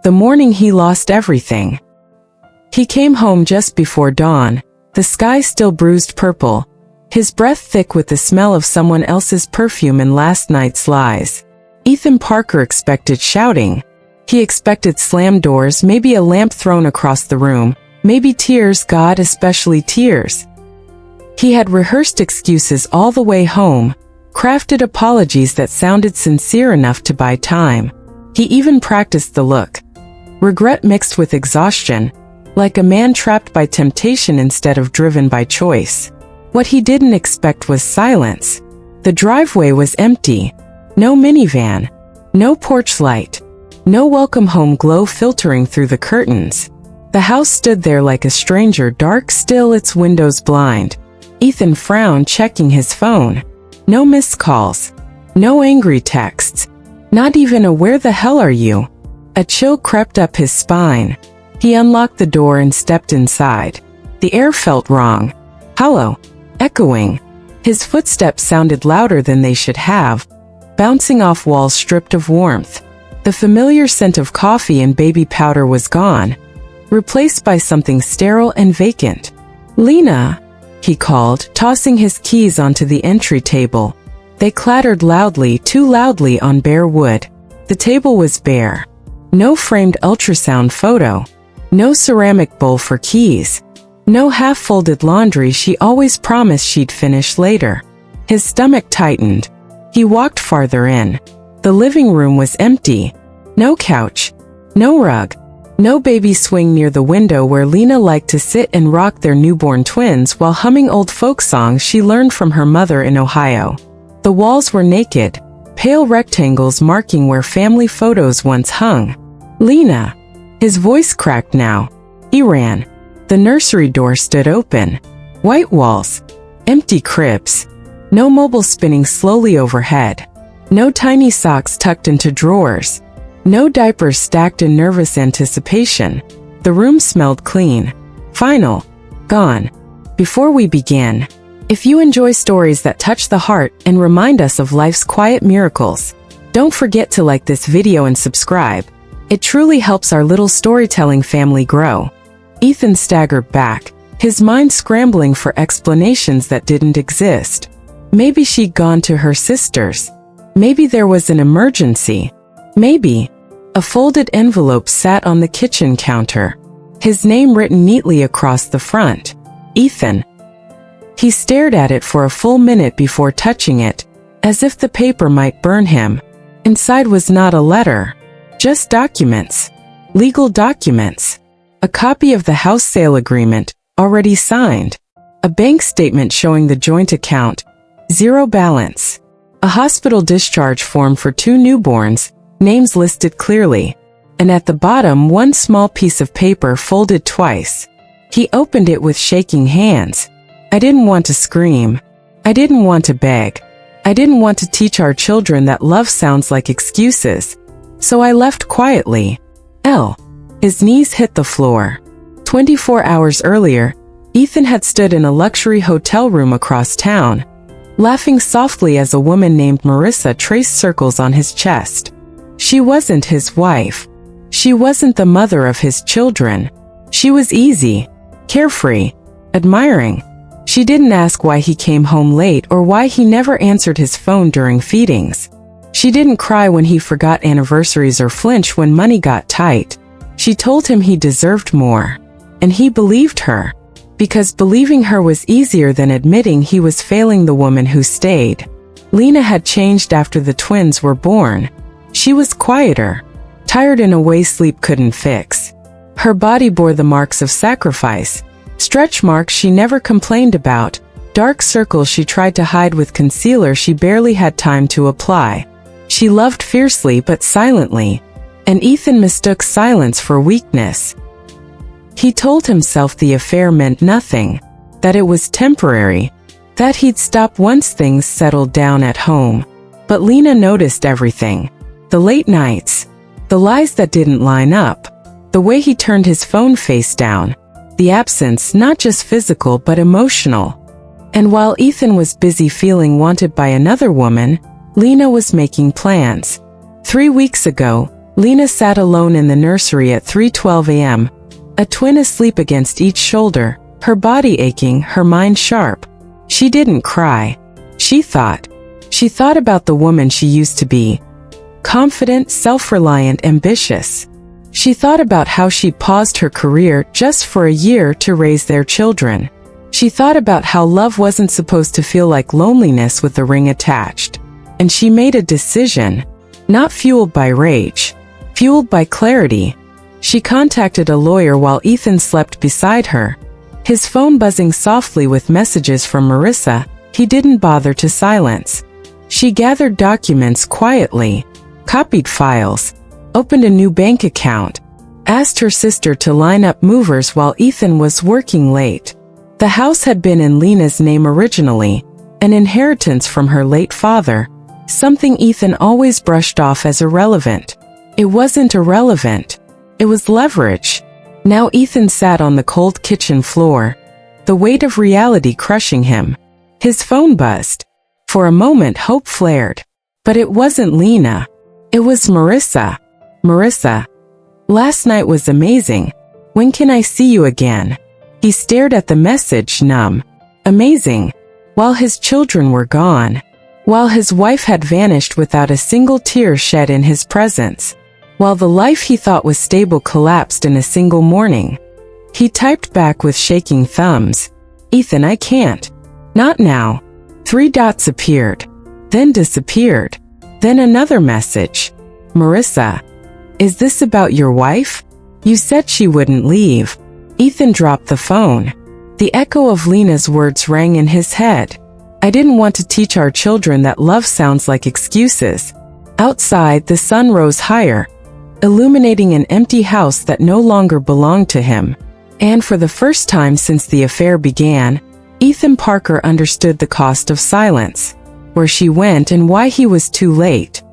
The morning he lost everything. He came home just before dawn, the sky still bruised purple, his breath thick with the smell of someone else's perfume and last night's lies. Ethan Parker expected shouting. He expected slammed doors, maybe a lamp thrown across the room, maybe tears, God, especially tears. He had rehearsed excuses all the way home, crafted apologies that sounded sincere enough to buy time. He even practiced the look. Regret mixed with exhaustion, like a man trapped by temptation instead of driven by choice. What he didn't expect was silence. The driveway was empty. No minivan. No porch light. No welcome home glow filtering through the curtains. The house stood there like a stranger, dark still, its windows blind. Ethan frowned, checking his phone. No missed calls. No angry texts. Not even a "where the hell are you?" A chill crept up his spine. He unlocked the door and stepped inside. The air felt wrong. Hollow. Echoing. His footsteps sounded louder than they should have, bouncing off walls stripped of warmth. The familiar scent of coffee and baby powder was gone, replaced by something sterile and vacant. "Lena," he called, tossing his keys onto the entry table. They clattered loudly, too loudly on bare wood. The table was bare. No framed ultrasound photo. No ceramic bowl for keys. No half-folded laundry she always promised she'd finish later. His stomach tightened. He walked farther in. The living room was empty. No couch. No rug. No baby swing near the window where Lena liked to sit and rock their newborn twins while humming old folk songs she learned from her mother in Ohio. The walls were naked, pale rectangles marking where family photos once hung. "Lena." His voice cracked now. He ran. The nursery door stood open. White walls. Empty cribs. No mobile spinning slowly overhead. No tiny socks tucked into drawers. No diapers stacked in nervous anticipation. The room smelled clean. Final. Gone. Before we begin, if you enjoy stories that touch the heart and remind us of life's quiet miracles, don't forget to like this video and subscribe. It truly helps our little storytelling family grow. Ethan staggered back, his mind scrambling for explanations that didn't exist. Maybe she'd gone to her sister's. Maybe there was an emergency. Maybe. A folded envelope sat on the kitchen counter, his name written neatly across the front. Ethan. He stared at it for a full minute before touching it, as if the paper might burn him. Inside was not a letter. Just documents. Legal documents. A copy of the house sale agreement, already signed. A bank statement showing the joint account. Zero balance. A hospital discharge form for 2 newborns, names listed clearly. And at the bottom, one small piece of paper folded twice. He opened it with shaking hands. I didn't want to scream. I didn't want to beg. I didn't want to teach our children that love sounds like excuses. So I left quietly. His knees hit the floor. 24 hours earlier, Ethan had stood in a luxury hotel room across town, laughing softly as a woman named Marissa traced circles on his chest. She wasn't his wife. She wasn't the mother of his children. She was easy, carefree, admiring. She didn't ask why he came home late or why he never answered his phone during feedings. She didn't cry when he forgot anniversaries or flinch when money got tight. She told him he deserved more. And he believed her. Because believing her was easier than admitting he was failing the woman who stayed. Lena had changed after the twins were born. She was quieter, tired in a way sleep couldn't fix. Her body bore the marks of sacrifice, stretch marks she never complained about, dark circles she tried to hide with concealer she barely had time to apply. She loved fiercely but silently, and Ethan mistook silence for weakness. He told himself the affair meant nothing, that it was temporary, that he'd stop once things settled down at home. But Lena noticed everything. The late nights, the lies that didn't line up, the way he turned his phone face down, the absence not just physical but emotional. And while Ethan was busy feeling wanted by another woman, Lena was making plans. 3 weeks ago, Lena sat alone in the nursery at 3:12 a.m., a twin asleep against each shoulder, her body aching, her mind sharp. She didn't cry. She thought. She thought about the woman she used to be. Confident, self-reliant, ambitious. She thought about how she'd paused her career just for a year to raise their children. She thought about how love wasn't supposed to feel like loneliness with a ring attached. And she made a decision. Not fueled by rage. Fueled by clarity. She contacted a lawyer while Ethan slept beside her. His phone buzzing softly with messages from Marissa, he didn't bother to silence. She gathered documents quietly, copied files, opened a new bank account, asked her sister to line up movers while Ethan was working late. The house had been in Lena's name originally, an inheritance from her late father, something Ethan always brushed off as irrelevant. It wasn't irrelevant. It was leverage. Now Ethan sat on the cold kitchen floor, the weight of reality crushing him. His phone buzzed. For a moment hope flared. But it wasn't Lena. It was Marissa. Marissa. Last night was amazing. When can I see you again? He stared at the message, numb. Amazing. While his children were gone. While his wife had vanished without a single tear shed in his presence. While the life he thought was stable collapsed in a single morning. He typed back with shaking thumbs. Ethan, I can't. Not now. 3 dots appeared. Then disappeared. Then another message. Marissa. Is this about your wife? You said she wouldn't leave. Ethan dropped the phone. The echo of Lena's words rang in his head. I didn't want to teach our children that love sounds like excuses. Outside, the sun rose higher, illuminating an empty house that no longer belonged to him. And for the first time since the affair began, Ethan Parker understood the cost of silence, where she went and why he was too late.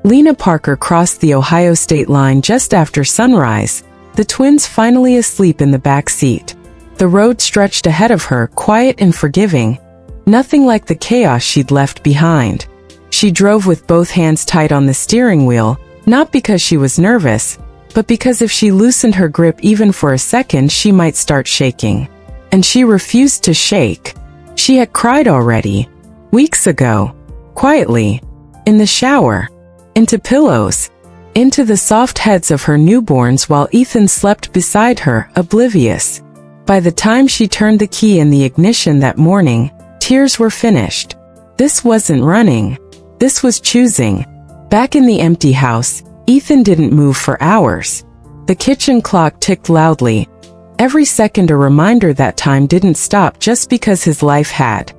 Lena Parker crossed the Ohio state line just after sunrise, the twins finally asleep in the back seat. The road stretched ahead of her, quiet and forgiving, nothing like the chaos she'd left behind. She drove with both hands tight on the steering wheel, not because she was nervous, but because if she loosened her grip even for a second she might start shaking. And she refused to shake. She had cried already. Weeks ago. Quietly. In the shower. Into pillows. Into the soft heads of her newborns while Ethan slept beside her, oblivious. By the time she turned the key in the ignition that morning, tears were finished. This wasn't running. This was choosing. Back in the empty house, Ethan didn't move for hours. The kitchen clock ticked loudly. Every second a reminder that time didn't stop just because his life had.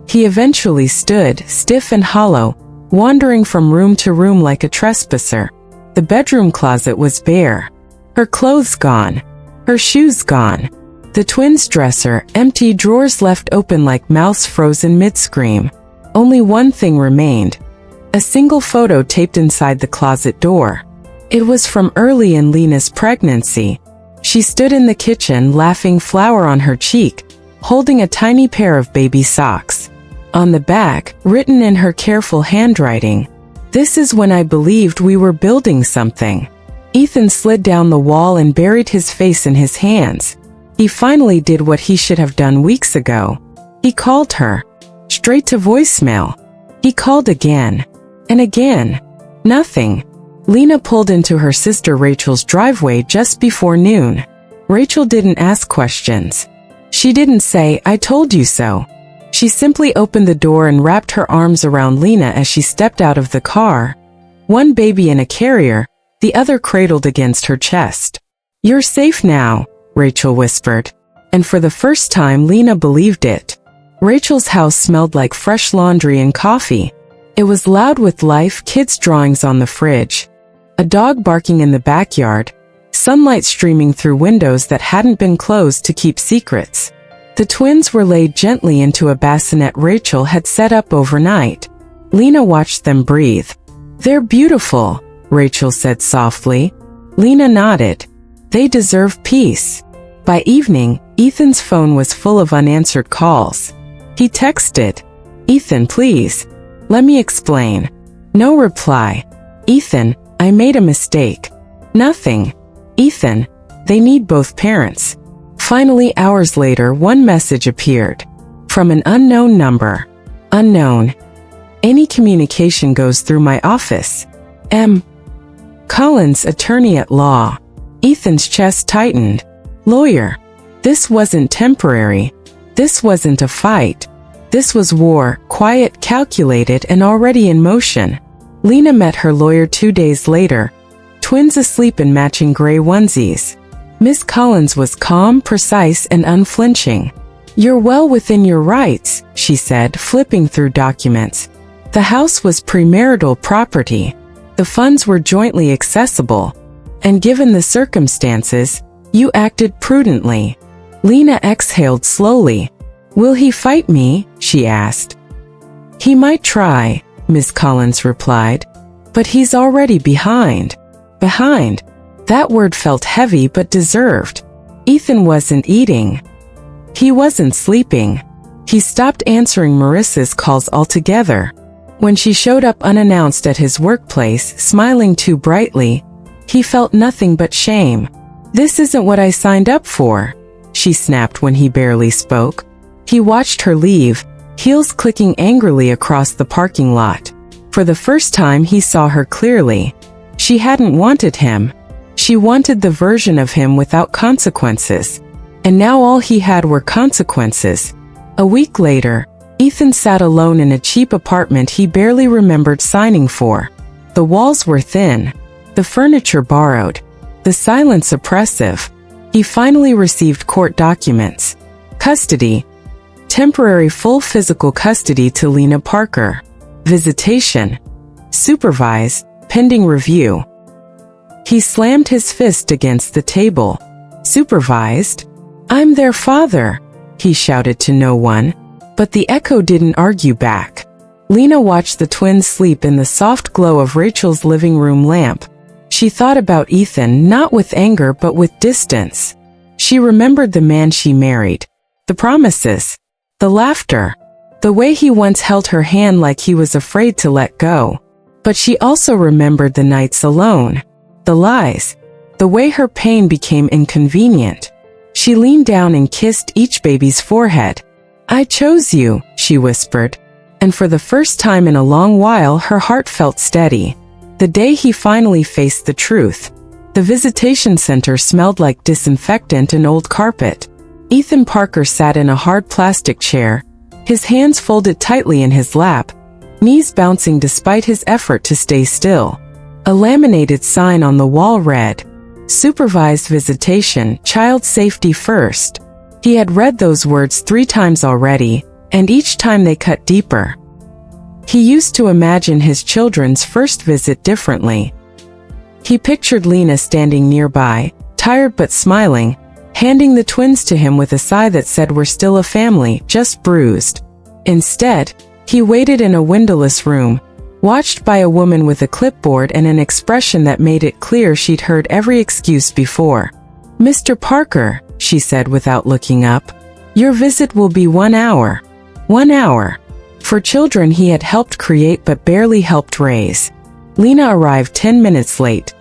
He eventually stood, stiff and hollow, wandering from room to room like a trespasser. The bedroom closet was bare. Her clothes gone. Her shoes gone. The twins' dresser, empty, drawers left open like mouths frozen mid-scream. Only one thing remained. A single photo taped inside the closet door. It was from early in Lena's pregnancy. She stood in the kitchen, laughing, flour on her cheek, holding a tiny pair of baby socks. On the back, written in her careful handwriting, "This is when I believed we were building something." Ethan slid down the wall and buried his face in his hands. He finally did what he should have done weeks ago. He called her. Straight to voicemail. He called again. And again. Nothing. Lena pulled into her sister Rachel's driveway just before noon. Rachel didn't ask questions. She didn't say, "I told you so." She simply opened the door and wrapped her arms around Lena as she stepped out of the car. One baby in a carrier, the other cradled against her chest. "You're safe now," Rachel whispered. And for the first time Lena believed it. Rachel's house smelled like fresh laundry and coffee. It was loud with life, kids' drawings on the fridge. A dog barking in the backyard, sunlight streaming through windows that hadn't been closed to keep secrets. The twins were laid gently into a bassinet Rachel had set up overnight. Lena watched them breathe. "They're beautiful," Rachel said softly. Lena nodded. "They deserve peace." By evening, Ethan's phone was full of unanswered calls. He texted, "Ethan, please. Let me explain." No reply. "Ethan, I made a mistake. Nothing. Ethan, they need both parents. Finally, hours later, one message appeared. From an unknown number. Unknown. Any communication goes through my office. M. Collins, attorney at law. Ethan's chest tightened. Lawyer. This wasn't temporary. This wasn't a fight. This was war, quiet, calculated, and already in motion. Lena met her lawyer 2 days later, twins asleep in matching gray onesies. Miss Collins was calm, precise, and unflinching. You're well within your rights, she said, flipping through documents. The house was premarital property. The funds were jointly accessible. And given the circumstances, you acted prudently. Lena exhaled slowly. Will he fight me? She asked. He might try, Miss Collins replied. But he's already behind. Behind. That word felt heavy but deserved. Ethan wasn't eating. He wasn't sleeping. He stopped answering Marissa's calls altogether. When she showed up unannounced at his workplace, smiling too brightly, he felt nothing but shame. This isn't what I signed up for, she snapped when he barely spoke. He watched her leave, heels clicking angrily across the parking lot. For the first time he saw her clearly. She hadn't wanted him. She wanted the version of him without consequences. And now all he had were consequences. A week later, Ethan sat alone in a cheap apartment he barely remembered signing for. The walls were thin. The furniture borrowed. The silence oppressive. He finally received court documents. Custody. Temporary full physical custody to Lena Parker. Visitation. Supervised, pending review. He slammed his fist against the table. Supervised? I'm their father, he shouted to no one. But the echo didn't argue back. Lena watched the twins sleep in the soft glow of Rachel's living room lamp. She thought about Ethan not with anger but with distance. She remembered the man she married. The promises. The laughter. The way he once held her hand like he was afraid to let go. But she also remembered the nights alone. The lies. The way her pain became inconvenient. She leaned down and kissed each baby's forehead. I chose you, she whispered. And for the first time in a long while her heart felt steady. The day he finally faced the truth. The visitation center smelled like disinfectant and old carpet. Ethan Parker sat in a hard plastic chair, his hands folded tightly in his lap, knees bouncing despite his effort to stay still. A laminated sign on the wall read, Supervised visitation, child safety first. He had read those words 3 times already, and each time they cut deeper. He used to imagine his children's first visit differently. He pictured Lena standing nearby, tired but smiling, handing the twins to him with a sigh that said we're still a family, just bruised. Instead, he waited in a windowless room, watched by a woman with a clipboard and an expression that made it clear she'd heard every excuse before. Mr. Parker, she said without looking up, your visit will be 1 hour. 1 hour. For children he had helped create but barely helped raise. Lena arrived 10 minutes late.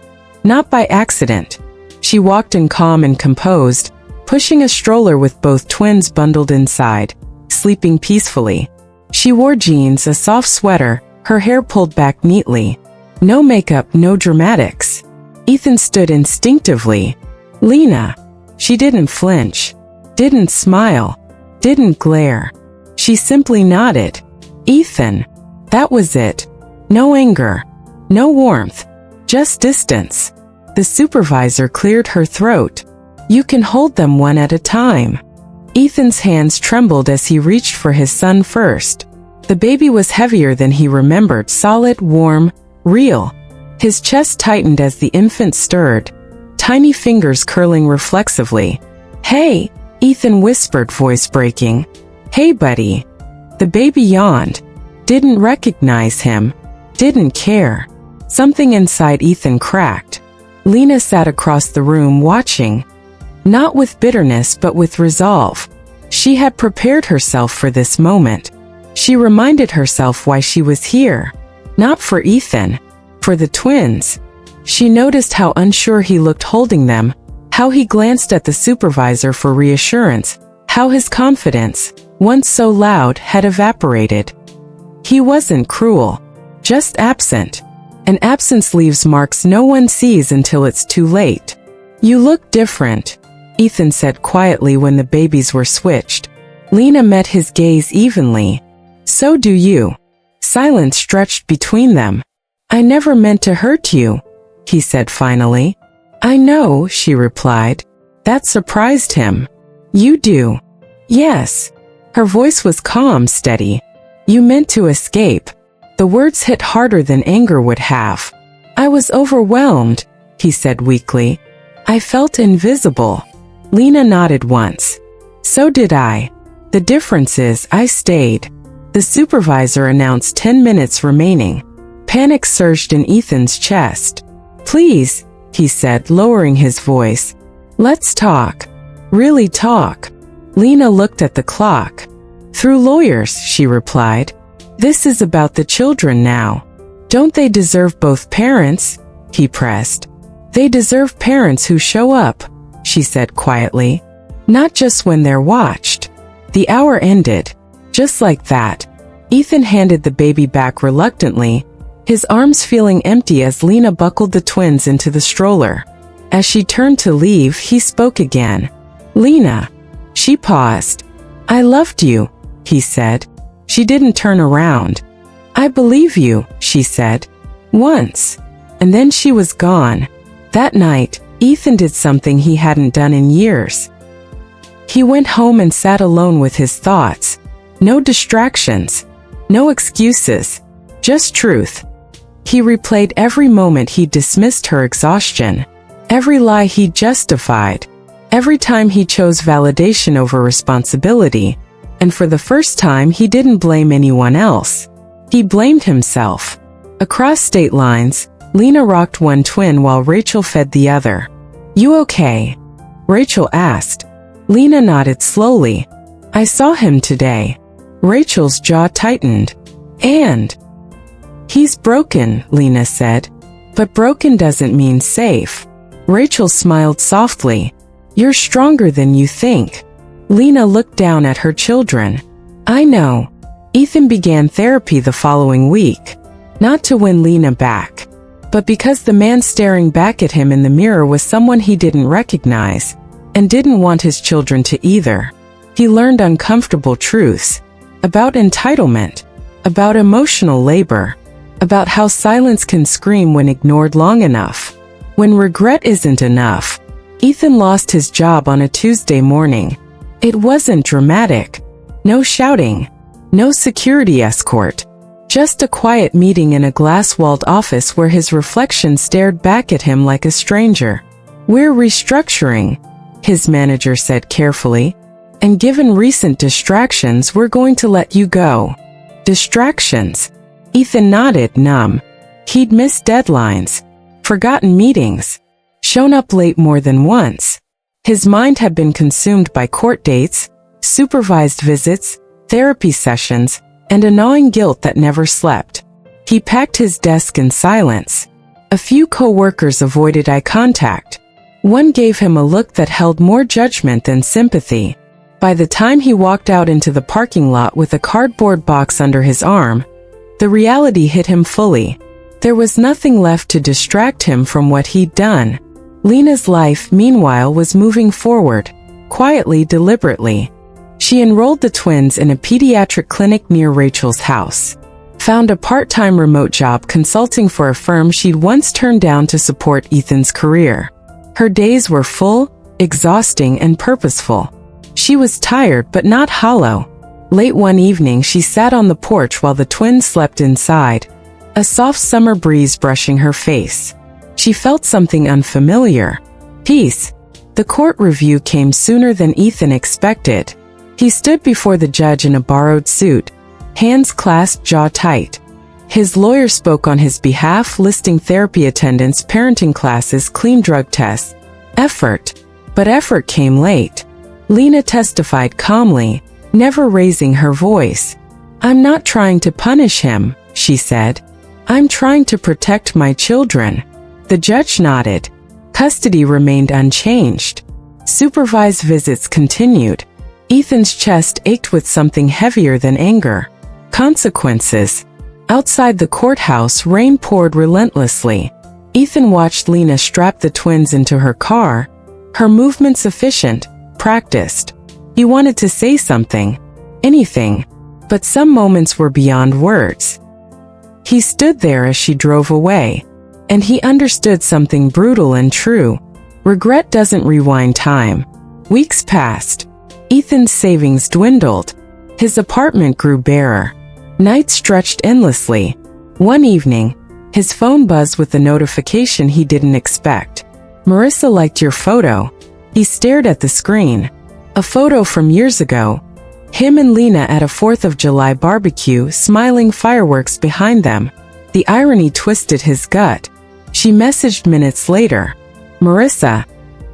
Not by accident. She walked in calm and composed, pushing a stroller with both twins bundled inside, sleeping peacefully. She wore jeans, a soft sweater, her hair pulled back neatly. No makeup, no dramatics. Ethan stood instinctively. Lena. She didn't flinch. Didn't smile. Didn't glare. She simply nodded. Ethan. That was it. No anger. No warmth. Just distance. The supervisor cleared her throat. You can hold them one at a time. Ethan's hands trembled as he reached for his son first. The baby was heavier than he remembered, solid, warm, real. His chest tightened as the infant stirred, tiny fingers curling reflexively. Hey, Ethan whispered, voice breaking. Hey, buddy. The baby yawned. Didn't recognize him. Didn't care. Something inside Ethan cracked. Lena sat across the room watching. Not with bitterness but with resolve. She had prepared herself for this moment. She reminded herself why she was here. Not for Ethan. For the twins. She noticed how unsure he looked holding them, how he glanced at the supervisor for reassurance, how his confidence, once so loud, had evaporated. He wasn't cruel, just absent. And absence leaves marks no one sees until it's too late. "You look different," Ethan said quietly when the babies were switched. Lena met his gaze evenly. "So do you." Silence stretched between them. "I never meant to hurt you," he said finally. "I know," she replied. That surprised him. "You do." "Yes." Her voice was calm, steady. "You meant to escape." The words hit harder than anger would have. "I was overwhelmed," he said weakly. "I felt invisible." Lena nodded once. "So did I. The difference is I stayed." The supervisor announced 10 minutes remaining. Panic surged in Ethan's chest. "Please," he said, lowering his voice. "Let's talk. Really talk." Lena looked at the clock. "Through lawyers," she replied. "This is about the children now. Don't they deserve both parents?" he pressed. "They deserve parents who show up," she said quietly. "Not just when they're watched." The hour ended. Just like that. Ethan handed the baby back reluctantly, his arms feeling empty as Lena buckled the twins into the stroller. As she turned to leave, he spoke again. "Lena." She paused. "I loved you," he said. She didn't turn around. "I believe you," she said. "Once." And then she was gone. That night, Ethan did something he hadn't done in years. He went home and sat alone with his thoughts. No distractions. No excuses. Just truth. He replayed every moment he dismissed her exhaustion. Every lie he justified. Every time he chose validation over responsibility. And for the first time, he didn't blame anyone else. He blamed himself. Across state lines, Lena rocked one twin while Rachel fed the other. "You okay?" Rachel asked. Lena nodded slowly. "I saw him today." Rachel's jaw tightened. "And?" "He's broken," Lena said. "But broken doesn't mean safe." Rachel smiled softly. "You're stronger than you think." Lena looked down at her children. "I know." Ethan began therapy the following week. Not to win Lena back, but because the man staring back at him in the mirror was someone he didn't recognize, and didn't want his children to either. He learned uncomfortable truths. About entitlement. About emotional labor. About how silence can scream when ignored long enough. When regret isn't enough. Ethan lost his job on a Tuesday morning. It wasn't dramatic. No shouting. No security escort. Just a quiet meeting in a glass-walled office where his reflection stared back at him like a stranger. "We're restructuring," his manager said carefully. "And given recent distractions, we're going to let you go." Distractions? Ethan nodded, numb. He'd missed deadlines. Forgotten meetings. Shown up late more than once. His mind had been consumed by court dates, supervised visits, therapy sessions, and a gnawing guilt that never slept. He packed his desk in silence. A few co-workers avoided eye contact. One gave him a look that held more judgment than sympathy. By the time he walked out into the parking lot with a cardboard box under his arm, the reality hit him fully. There was nothing left to distract him from what he'd done. Lena's life, meanwhile, was moving forward, quietly, deliberately. She enrolled the twins in a pediatric clinic near Rachel's house. Found a part-time remote job consulting for a firm she'd once turned down to support Ethan's career. Her days were full, exhausting, and purposeful. She was tired but not hollow. Late one evening, she sat on the porch while the twins slept inside, a soft summer breeze brushing her face. She felt something unfamiliar. Peace. The court review came sooner than Ethan expected. He stood before the judge in a borrowed suit, hands clasped, jaw tight. His lawyer spoke on his behalf, listing therapy attendance, parenting classes, clean drug tests. Effort. But effort came late. Lena testified calmly, never raising her voice. "I'm not trying to punish him," she said. "I'm trying to protect my children." The judge nodded. Custody remained unchanged. Supervised visits continued. Ethan's chest ached with something heavier than anger. Consequences. Outside the courthouse, rain poured relentlessly. Ethan watched Lena strap the twins into her car, her movements efficient, practiced. He wanted to say something, anything, but some moments were beyond words. He stood there as she drove away, and he understood something brutal and true. Regret doesn't rewind time. Weeks passed. Ethan's savings dwindled. His apartment grew barer. Nights stretched endlessly. One evening, his phone buzzed with a notification he didn't expect. "Marissa liked your photo." He stared at the screen. A photo from years ago. Him and Lena at a 4th of July barbecue, smiling, fireworks behind them. The irony twisted his gut. She messaged minutes later. "Marissa,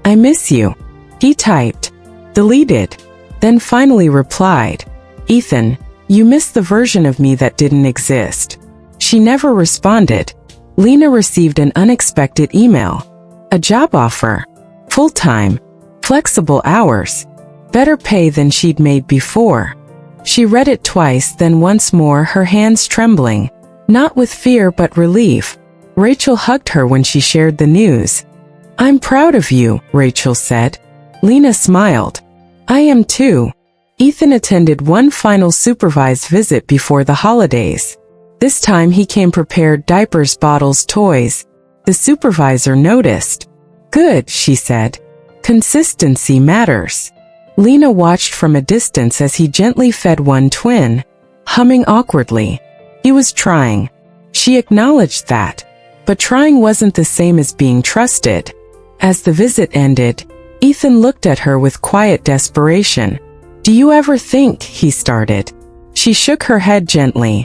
I miss you." He typed. Deleted. Then finally replied. "Ethan, you missed the version of me that didn't exist." She never responded. Lena received an unexpected email. A job offer. Full-time. Flexible hours. Better pay than she'd made before. She read it twice, then once more, her hands trembling. Not with fear but relief. Rachel hugged her when she shared the news. "I'm proud of you," Rachel said. Lena smiled. "I am too." Ethan attended one final supervised visit before the holidays. This time he came prepared: diapers, bottles, toys. The supervisor noticed. "Good," she said. "Consistency matters." Lena watched from a distance as he gently fed one twin, humming awkwardly. He was trying. She acknowledged that. But trying wasn't the same as being trusted. As the visit ended, Ethan looked at her with quiet desperation. "Do you ever think," he started. She shook her head gently.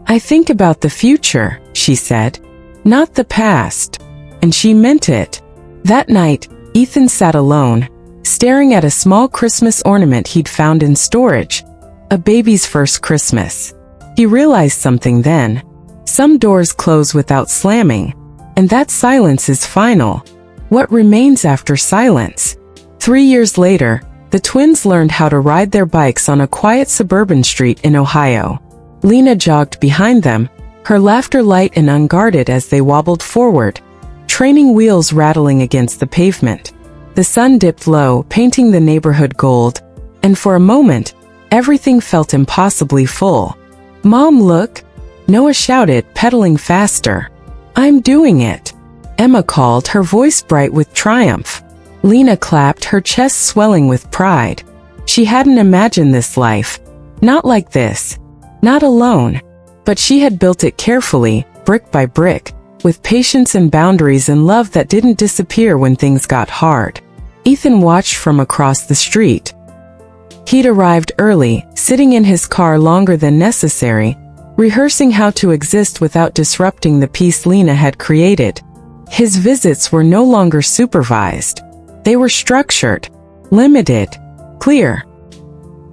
"I think about the future," she said. "Not the past." And she meant it. That night, Ethan sat alone, staring at a small Christmas ornament he'd found in storage. A baby's first Christmas. He realized something then. Some doors close without slamming, and that silence is final. What remains after silence? 3 years later, the twins learned how to ride their bikes on a quiet suburban street in Ohio. Lena jogged behind them, her laughter light and unguarded as they wobbled forward, training wheels rattling against the pavement. The sun dipped low, painting the neighborhood gold, and for a moment, everything felt impossibly full. "Mom, look!" Noah shouted, pedaling faster. "I'm doing it!" Emma called, her voice bright with triumph. Lena clapped, her chest swelling with pride. She hadn't imagined this life. Not like this. Not alone. But she had built it carefully, brick by brick, with patience and boundaries and love that didn't disappear when things got hard. Ethan watched from across the street. He'd arrived early, sitting in his car longer than necessary, rehearsing how to exist without disrupting the peace Lena had created. His visits were no longer supervised. They were structured, limited, clear.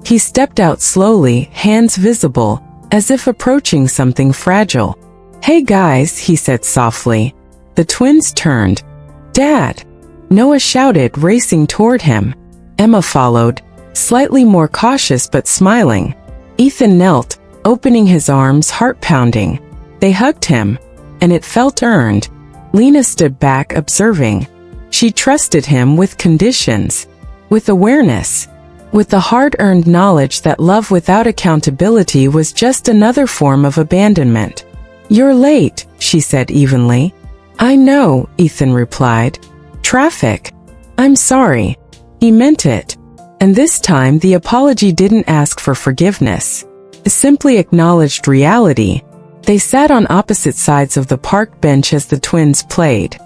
He stepped out slowly, hands visible, as if approaching something fragile. "Hey guys," he said softly. The twins turned. "Dad!" Noah shouted, racing toward him. Emma followed, slightly more cautious but smiling. Ethan knelt, opening his arms, heart pounding. They hugged him, and it felt earned. Lena stood back, observing. She trusted him with conditions, with awareness, with the hard-earned knowledge that love without accountability was just another form of abandonment. "You're late," she said evenly. "I know," Ethan replied. "Traffic." "I'm sorry." He meant it. And this time the apology didn't ask for forgiveness. It simply acknowledged reality. They sat on opposite sides of the park bench as the twins played.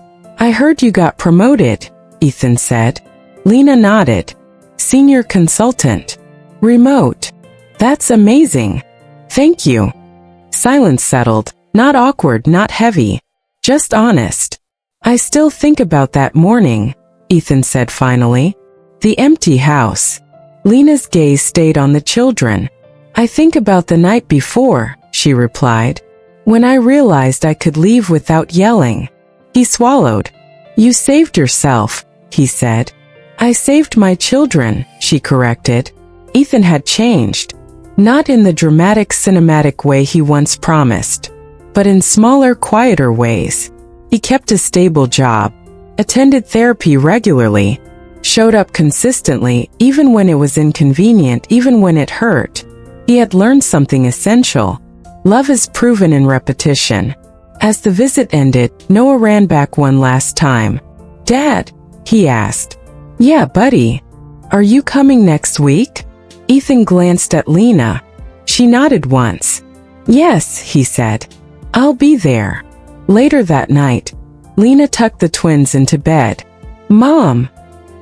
"I heard you got promoted," Ethan said. Lena nodded. "Senior consultant. Remote. That's amazing. Thank you." Silence settled, not awkward, not heavy, just honest. "I still think about that morning," Ethan said finally. "The empty house." Lena's gaze stayed on the children. "I think about the night before," she replied. "When I realized I could leave without yelling." He swallowed. You saved yourself, he said. I saved my children, she corrected. Ethan had changed. Not in the dramatic cinematic way he once promised, but in smaller, quieter ways. He kept a stable job, attended therapy regularly, showed up consistently even when it was inconvenient, even when it hurt. He had learned something essential. Love is proven in repetition. As the visit ended, Noah ran back one last time. Dad, he asked. Yeah, buddy. Are you coming next week? Ethan glanced at Lena. She nodded once. Yes, he said. I'll be there. Later that night, Lena tucked the twins into bed. Mom,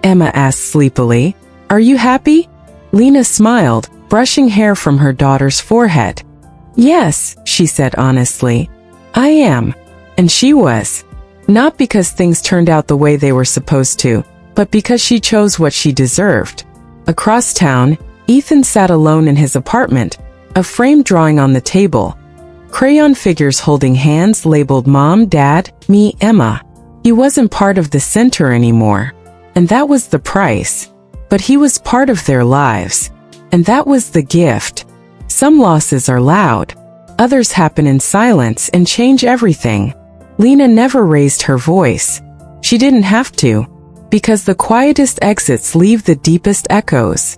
Emma asked sleepily, are you happy? Lena smiled, brushing hair from her daughter's forehead. Yes, she said honestly. I am. And she was. Not because things turned out the way they were supposed to, but because she chose what she deserved. Across town, Ethan sat alone in his apartment, a framed drawing on the table. Crayon figures holding hands labeled Mom, Dad, me, Emma. He wasn't part of the center anymore. And that was the price. But he was part of their lives. And that was the gift. Some losses are loud. Others happen in silence and change everything. Lena never raised her voice. She didn't have to, because the quietest exits leave the deepest echoes.